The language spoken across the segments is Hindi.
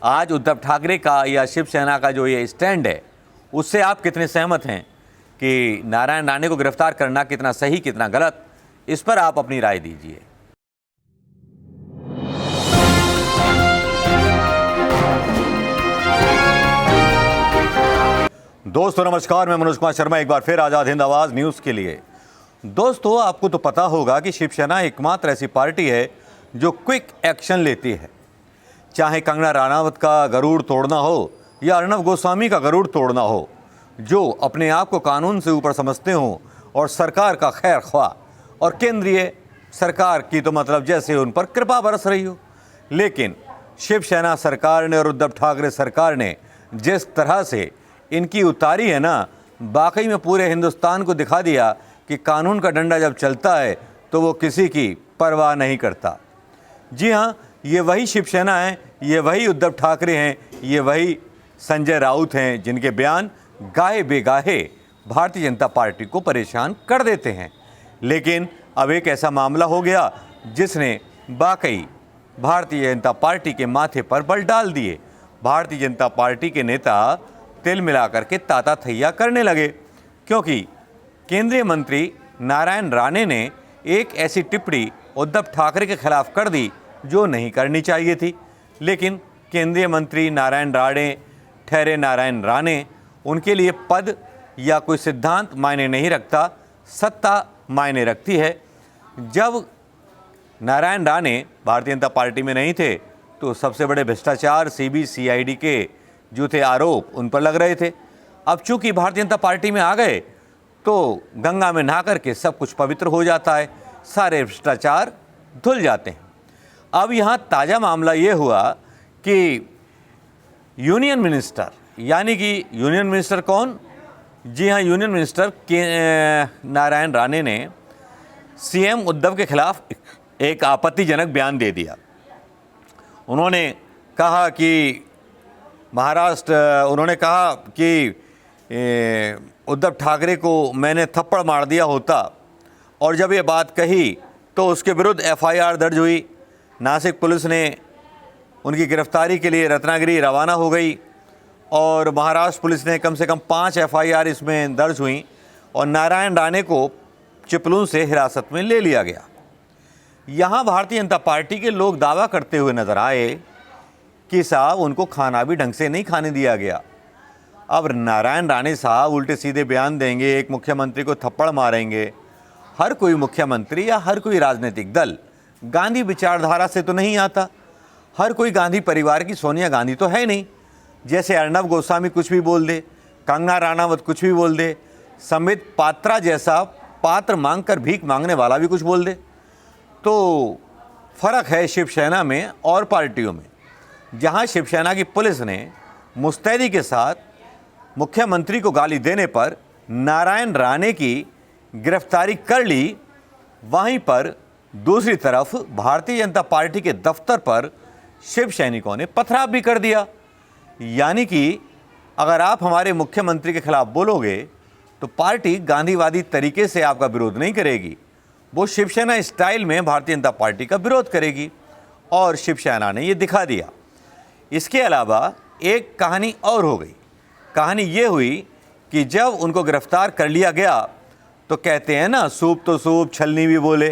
आज उद्धव ठाकरे का या शिवसेना का जो ये स्टैंड है उससे आप कितने सहमत हैं कि नारायण राणे को गिरफ्तार करना कितना सही कितना गलत, इस पर आप अपनी राय दीजिए। दोस्तों नमस्कार, मैं मनोज कुमार शर्मा एक बार फिर आज़ाद हिंद आवाज़ न्यूज़ के लिए। दोस्तों आपको तो पता होगा कि शिवसेना एकमात्र ऐसी पार्टी है जो क्विक एक्शन लेती है। चाहे कंगना राणावत का गरुड़ तोड़ना हो या अर्णब गोस्वामी का गरुड़ तोड़ना हो, जो अपने आप को कानून से ऊपर समझते हों और सरकार का खैर ख्वाह और केंद्रीय सरकार की तो मतलब जैसे उन पर कृपा बरस रही हो। लेकिन शिवसेना सरकार ने और उद्धव ठाकरे सरकार ने जिस तरह से इनकी उतारी है ना, वाकई में पूरे हिंदुस्तान को दिखा दिया कि कानून का डंडा जब चलता है तो वो किसी की परवाह नहीं करता। जी हाँ, ये वही शिवसेना है, ये वही उद्धव ठाकरे हैं, ये वही संजय राउत हैं जिनके बयान गाहे बेगाहे भारतीय जनता पार्टी को परेशान कर देते हैं। लेकिन अब एक ऐसा मामला हो गया जिसने वाकई भारतीय जनता पार्टी के माथे पर बल डाल दिए। भारतीय जनता पार्टी के नेता तिल मिलाकर के ताता थैया करने लगे, क्योंकि केंद्रीय मंत्री नारायण राणे ने एक ऐसी टिप्पणी उद्धव ठाकरे के खिलाफ कर दी जो नहीं करनी चाहिए थी। लेकिन केंद्रीय मंत्री नारायण राणे ठहरे नारायण राणे, उनके लिए पद या कोई सिद्धांत मायने नहीं रखता, सत्ता मायने रखती है। जब नारायण राणे भारतीय जनता पार्टी में नहीं थे तो सबसे बड़े भ्रष्टाचार CBI-CID के जो थे आरोप उन पर लग रहे थे। अब चूंकि भारतीय जनता पार्टी में आ गए तो गंगा में नहा करके सब कुछ पवित्र हो जाता है, सारे भ्रष्टाचार धुल जाते हैं। अब यहाँ ताज़ा मामला ये हुआ कि यूनियन मिनिस्टर, यानी कि यूनियन मिनिस्टर कौन? जी हाँ, यूनियन मिनिस्टर के नारायण राणे ने CM उद्धव के खिलाफ एक आपत्तिजनक बयान दे दिया। उन्होंने कहा कि उन्होंने कहा कि उद्धव ठाकरे को मैंने थप्पड़ मार दिया होता, और जब ये बात कही तो उसके विरुद्ध FIR दर्ज हुई। नासिक पुलिस ने उनकी गिरफ्तारी के लिए रत्नागिरी रवाना हो गई और महाराष्ट्र पुलिस ने कम से कम 5 FIR इसमें दर्ज हुई और नारायण राणे को चिपलून से हिरासत में ले लिया गया। यहाँ भारतीय जनता पार्टी के लोग दावा करते हुए नजर आए कि साहब उनको खाना भी ढंग से नहीं खाने दिया गया। अब नारायण राणे साहब उल्टे सीधे बयान देंगे, एक मुख्यमंत्री को थप्पड़ मारेंगे। हर कोई मुख्यमंत्री या हर कोई राजनीतिक दल गांधी विचारधारा से तो नहीं आता। हर कोई गांधी परिवार की सोनिया गांधी तो है नहीं। जैसे अर्णब गोस्वामी कुछ भी बोल दे, कंगना राणावत कुछ भी बोल दे, संबित पात्रा जैसा पात्र मांगकर भीख मांगने वाला भी कुछ बोल दे। तो फर्क है शिवसेना में और पार्टियों में। जहां शिवसेना की पुलिस ने मुस्तैदी के साथ मुख्यमंत्री को गाली देने पर नारायण राणे की गिरफ्तारी कर ली, वहीं पर दूसरी तरफ भारतीय जनता पार्टी के दफ्तर पर शिव सैनिकों ने पथराव भी कर दिया। यानी कि अगर आप हमारे मुख्यमंत्री के खिलाफ बोलोगे तो पार्टी गांधीवादी तरीके से आपका विरोध नहीं करेगी, वो शिवसेना स्टाइल में भारतीय जनता पार्टी का विरोध करेगी, और शिवसेना ने ये दिखा दिया। इसके अलावा एक कहानी और हो गई। कहानी ये हुई कि जब उनको गिरफ्तार कर लिया गया तो कहते हैं ना, सूप तो सूप छलनी भी बोले।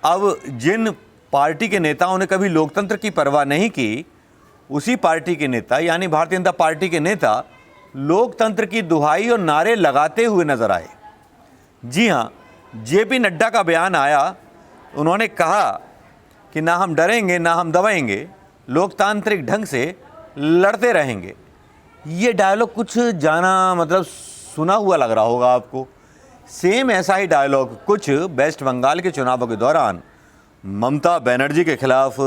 अब जिन पार्टी के नेताओं ने कभी लोकतंत्र की परवाह नहीं की, उसी पार्टी के नेता यानी भारतीय जनता पार्टी के नेता लोकतंत्र की दुहाई और नारे लगाते हुए नजर आए। जी हाँ, JP नड्डा का बयान आया। उन्होंने कहा कि ना हम डरेंगे ना हम दबाएंगे, लोकतांत्रिक ढंग से लड़ते रहेंगे। ये डायलॉग कुछ जाना मतलब सुना हुआ लग रहा होगा आपको। सेम ऐसा ही डायलॉग कुछ वेस्ट बंगाल के चुनावों के दौरान ममता बनर्जी के खिलाफ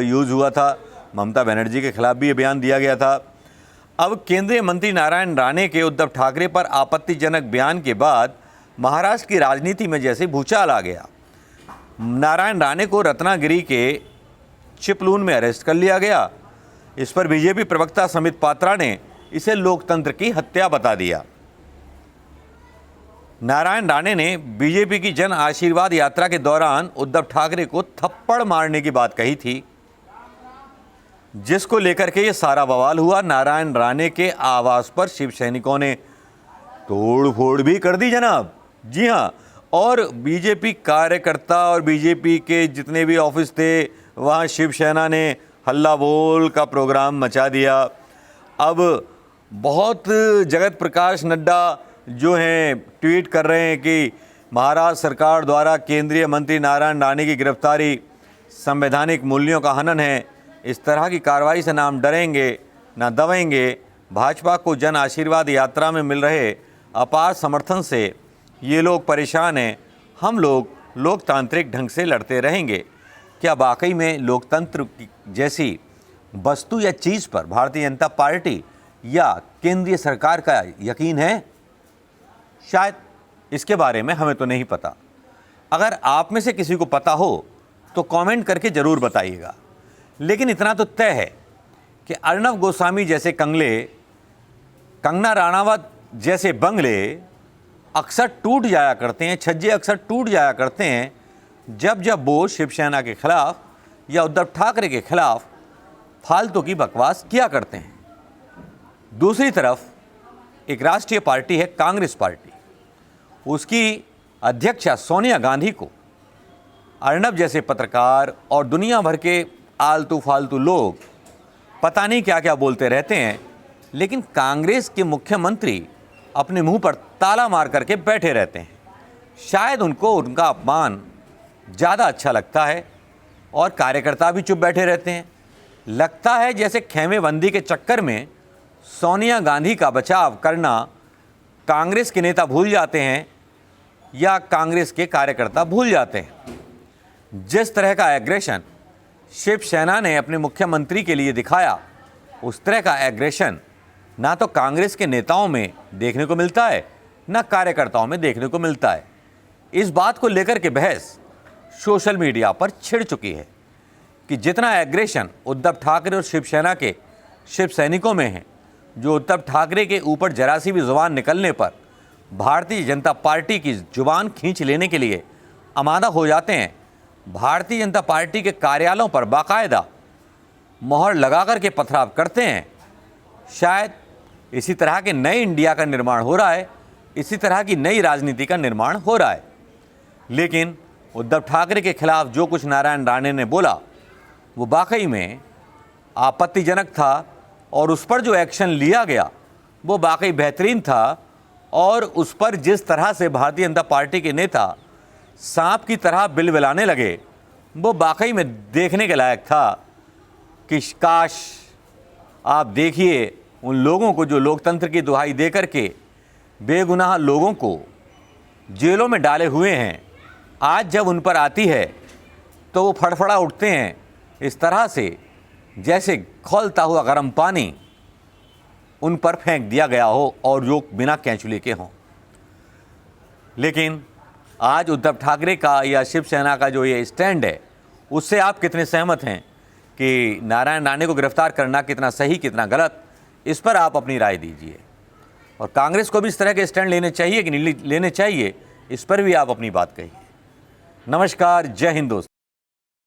यूज़ हुआ था। ममता बनर्जी के खिलाफ भी ये बयान दिया गया था। अब केंद्रीय मंत्री नारायण राणे के उद्धव ठाकरे पर आपत्तिजनक बयान के बाद महाराष्ट्र की राजनीति में जैसे भूचाल आ गया। नारायण राणे को रत्नागिरी के चिपलून में अरेस्ट कर लिया गया। इस पर बीजेपी प्रवक्ता संबित पात्रा ने इसे लोकतंत्र की हत्या बता दिया। नारायण राणे ने बीजेपी की जन आशीर्वाद यात्रा के दौरान उद्धव ठाकरे को थप्पड़ मारने की बात कही थी। जिसको लेकर के ये सारा बवाल हुआ। नारायण राणे के आवास पर शिव सैनिकों ने तोड़ फोड़ भी कर दी जनाब। जी हाँ, और बीजेपी कार्यकर्ता और बीजेपी के जितने भी ऑफिस थे वहाँ शिवसेना ने हल्ला बोल का प्रोग्राम मचा दिया। अब बहुत जगत प्रकाश नड्डा जो हैं ट्वीट कर रहे हैं कि महाराष्ट्र सरकार द्वारा केंद्रीय मंत्री नारायण राणे की गिरफ्तारी संवैधानिक मूल्यों का हनन है। इस तरह की कार्रवाई से ना हम डरेंगे ना दबेंगे। भाजपा को जन आशीर्वाद यात्रा में मिल रहे अपार समर्थन से ये लोग परेशान हैं। हम लोग लोकतांत्रिक ढंग से लड़ते रहेंगे। क्या वाकई में लोकतंत्र जैसी वस्तु या चीज़ पर भारतीय जनता पार्टी या केंद्रीय सरकार का यकीन है? शायद, इसके बारे में हमें तो नहीं पता। अगर आप में से किसी को पता हो तो कमेंट करके ज़रूर बताइएगा। लेकिन इतना तो तय है कि अर्णव गोस्वामी जैसे कंगले, कंगना राणावत जैसे बंगले अक्सर टूट जाया करते हैं, छज्जे अक्सर टूट जाया करते हैं जब जब वो शिवसेना के खिलाफ या उद्धव ठाकरे के खिलाफ फालतू की बकवास किया करते हैं। दूसरी तरफ एक राष्ट्रीय पार्टी है कांग्रेस पार्टी। उसकी अध्यक्षा सोनिया गांधी को अर्णव जैसे पत्रकार और दुनिया भर के आलतू फालतू लोग पता नहीं क्या क्या बोलते रहते हैं, लेकिन कांग्रेस के मुख्यमंत्री अपने मुंह पर ताला मार करके बैठे रहते हैं। शायद उनको उनका अपमान ज़्यादा अच्छा लगता है और कार्यकर्ता भी चुप बैठे रहते हैं। लगता है जैसे खेमेबंदी के चक्कर में सोनिया गांधी का बचाव करना कांग्रेस के नेता भूल जाते हैं या कांग्रेस के कार्यकर्ता भूल जाते हैं। जिस तरह का एग्रेशन शिवसेना ने अपने मुख्यमंत्री के लिए दिखाया, उस तरह का एग्रेशन ना तो कांग्रेस के नेताओं में देखने को मिलता है ना कार्यकर्ताओं में देखने को मिलता है। इस बात को लेकर के बहस सोशल मीडिया पर छिड़ चुकी है कि जितना एग्रेशन उद्धव ठाकरे और शिवसेना के शिव सैनिकों में है, जो उद्धव ठाकरे के ऊपर जरा सी भी जुबान निकलने पर भारतीय जनता पार्टी की जुबान खींच लेने के लिए आमादा हो जाते हैं, भारतीय जनता पार्टी के कार्यालयों पर बाकायदा मोहर लगा कर के पथराव करते हैं। शायद इसी तरह के नए इंडिया का निर्माण हो रहा है, इसी तरह की नई राजनीति का निर्माण हो रहा है। लेकिन उद्धव ठाकरे के खिलाफ जो कुछ नारायण राणे ने बोला वो वाकई में आपत्तिजनक था और उस पर जो एक्शन लिया गया वो वाकई बेहतरीन था। और उस पर जिस तरह से भारतीय जनता पार्टी के नेता सांप की तरह बिलबिलाने लगे वो वाकई में देखने के लायक था कि काश आप देखिए उन लोगों को जो लोकतंत्र की दुहाई दे करके बेगुनाह लोगों को जेलों में डाले हुए हैं, आज जब उन पर आती है तो वो फड़फड़ा उठते हैं इस तरह से जैसे खौलता हुआ गर्म पानी उन पर फेंक दिया गया हो और जो बिना कैंचुली के हों। लेकिन आज उद्धव ठाकरे का या शिवसेना का जो ये स्टैंड है उससे आप कितने सहमत हैं कि नारायण राणे को गिरफ्तार करना कितना सही कितना गलत, इस पर आप अपनी राय दीजिए। और कांग्रेस को भी इस तरह के स्टैंड लेने चाहिए कि नहीं लेने चाहिए, इस पर भी आप अपनी बात कहिए। नमस्कार, जय हिंद दोस्तों।